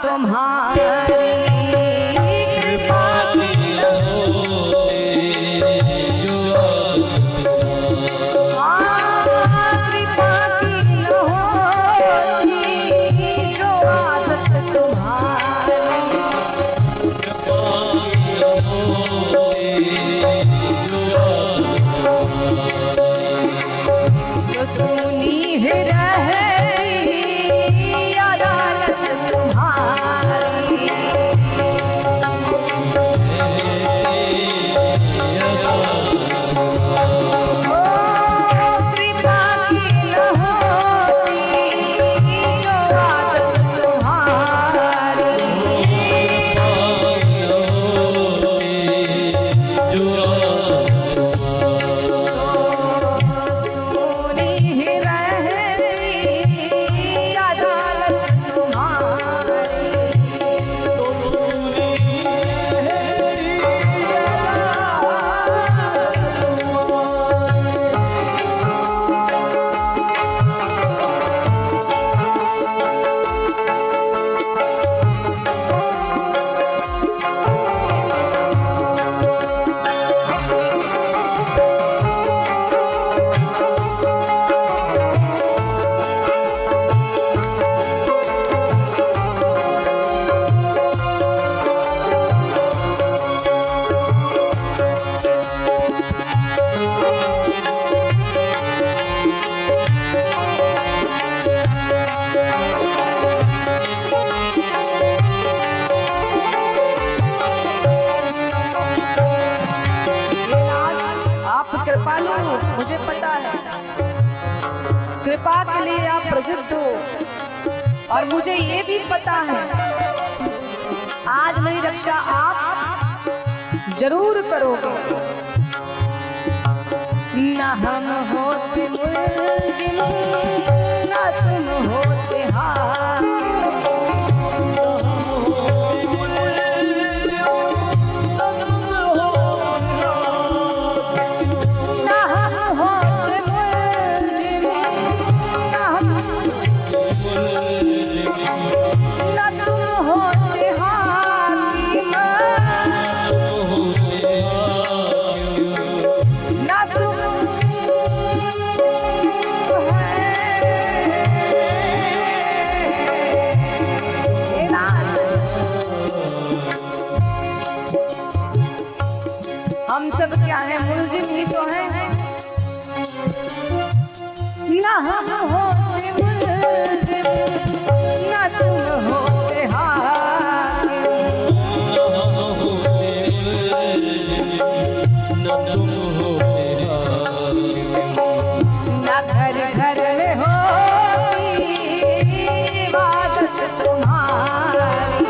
तुम्हारी कृपा की मुझे पता है कृपा के लिए आप प्रसिद्ध हो और मुझे ये भी पता है आज मेरी रक्षा आप जरूर करोगे। न हम होते मुल्जिम न तुम होते हाकिम हम सब क्या है मुल्जिम ही तो हैं ना हम होते मुल्जिम ना तुम होते हाकिम ना घर घर में होती इबादत तुम्हारी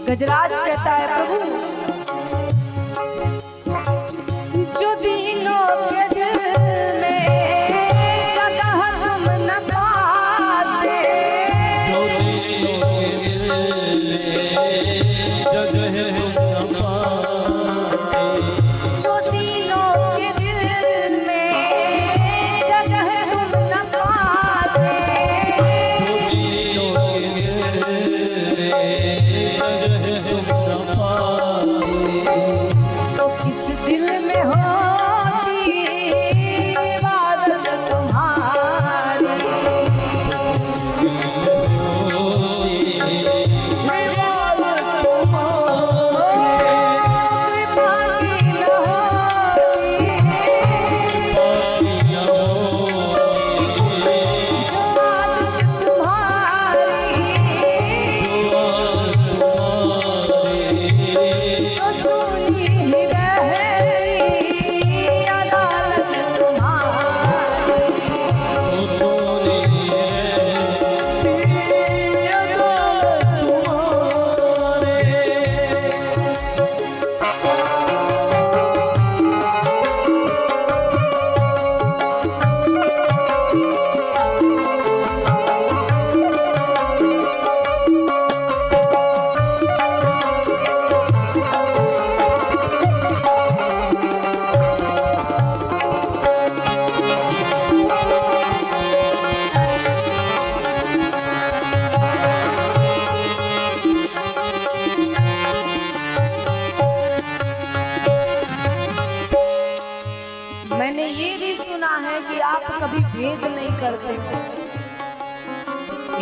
गजराज कहता है प्रभु जो दिनों के दिल में जगह हम न पाते जो दिनों के दिल में जगह हम न पाते तो किस दिल में हो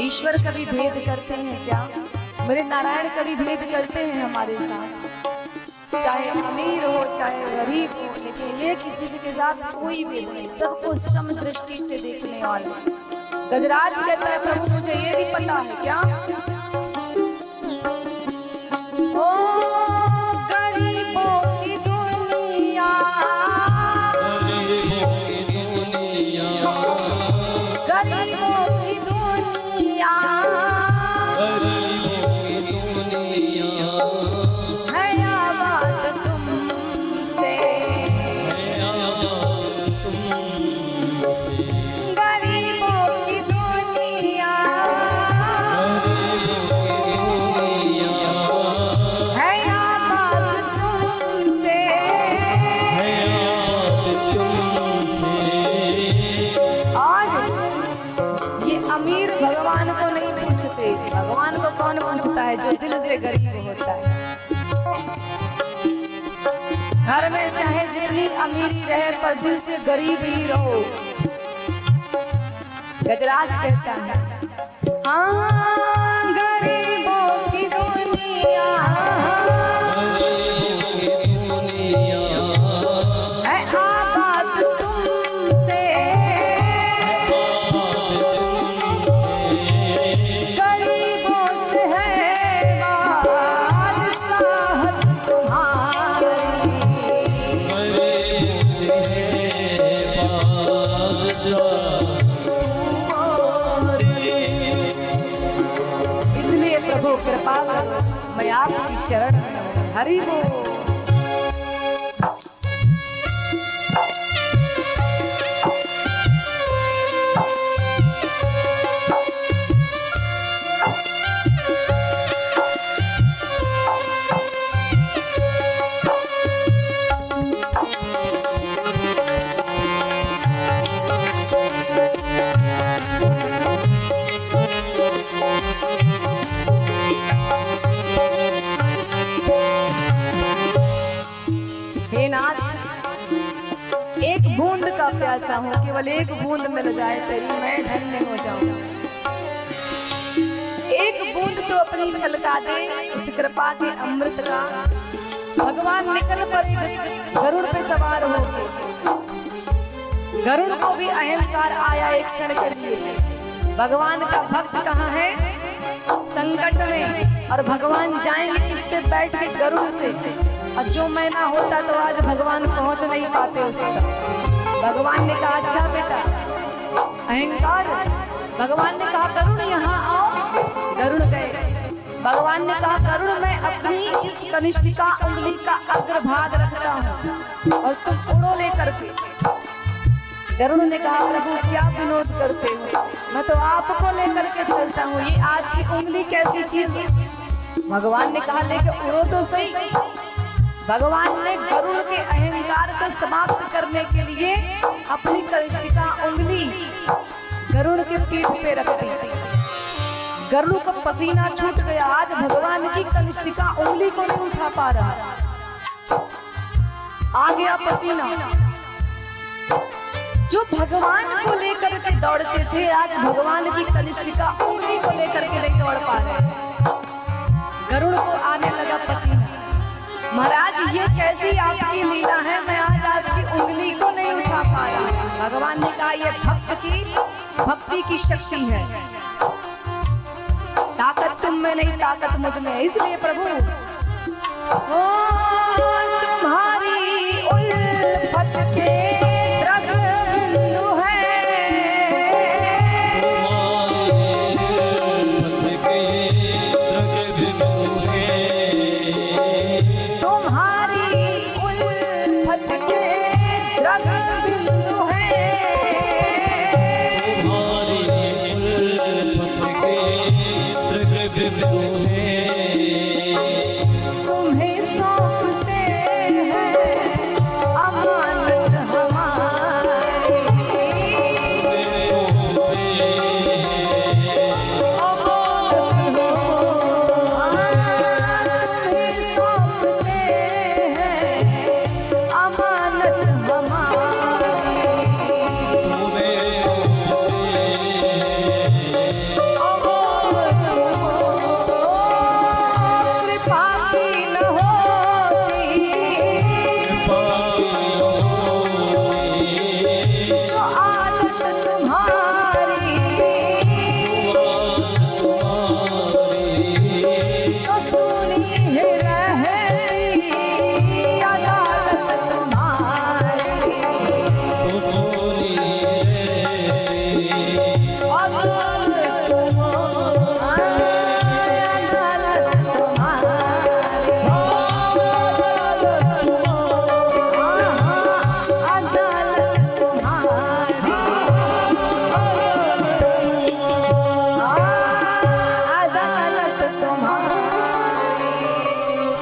ईश्वर कभी भेद करते हैं क्या? मेरे नारायण कभी भेद करते हैं हमारे साथ? चाहे अमीर हो चाहे गरीब हो, लेकिन ये किसी के साथ कोई भेद नहीं, सबको सम दृष्टि से देखने वाले। गजराज कहता है प्रभु मुझे ये भी पता है क्या, ओ गरीबों की दुनिया, गरीबों की दुनिया है आबाद तुमसे, गरीबों की दुनिया है आबाद तुमसे। अमीर भगवान को नहीं पूछते, भगवान को कौन पूछता है? जो दिल से गरीब होता है। घर में चाहे जितनी अमीरी रहे पर दिल से गरीब ही रहो। गजराज कहता है हाँ गरीबों की दुनिया है आबाद तुमसे, कृपा करो मैं आपकी शरण में। हरि बोल। एक बूंद का प्यासा हूँ, केवल एक बूंद मिल जाए तेरी मैं धन्य हो जाऊं। एक बूंद तो अपनी छलका दे उस कृपा के अमृत का। भगवान निकल पड़े गरुड़ पे सवार होके, गरुड़ को भी अहंकार आया एक क्षण के लिए। भगवान का भक्त कहाँ है? संकट में, और भगवान जाएंगे किस पे? बैठ के गरुड़ से। और जो मैं ना होता तो आज भगवान पहुंच नहीं पाते उसे। भगवान ने कहा अच्छा बेटा अहंकार, भगवान ने कहा गरुड़ यहाँ आओ, गरुड़ गए। भगवान ने कहा गरुड़ मैं अपनी इस कनिष्ठिका उंगली का अग्रभाग रखता हूँ और तुम उड़ो लेकर के। गरुड़ ने कहा प्रभु क्या विनोद करते हो, मैं तो आपको लेकर के चलता हूँ, ये आज की उंगली कैसी चीज है? भगवान ने कहा लेके उड़ो तो सही। भगवान ने गरुड़ के अहंकार को समाप्त करने के लिए अपनी कनिष्ठिका उंगली गरुड़ के पीठ पे रख दी। गरुड़ का पसीना छूट गया, आज भगवान की कनिष्ठिका उंगली को नहीं उठा पा रहा, आ गया पसीना। जो भगवान को लेकर के दौड़ते थे आज भगवान की कनिष्ठिका उंगली को लेकर के नहीं दौड़ पा रहे। गरुड़ को आने लगा पसीना। महाराज ये कैसी आपकी लीला है, मैं आज आपकी उंगली को नहीं उठा पा रहा। भगवान ने कहा ये भक्ति की शक्ति है, ताकत तुम में नहीं ताकत मुझ में। इसलिए प्रभु ओ तुम्हारी उल्फत के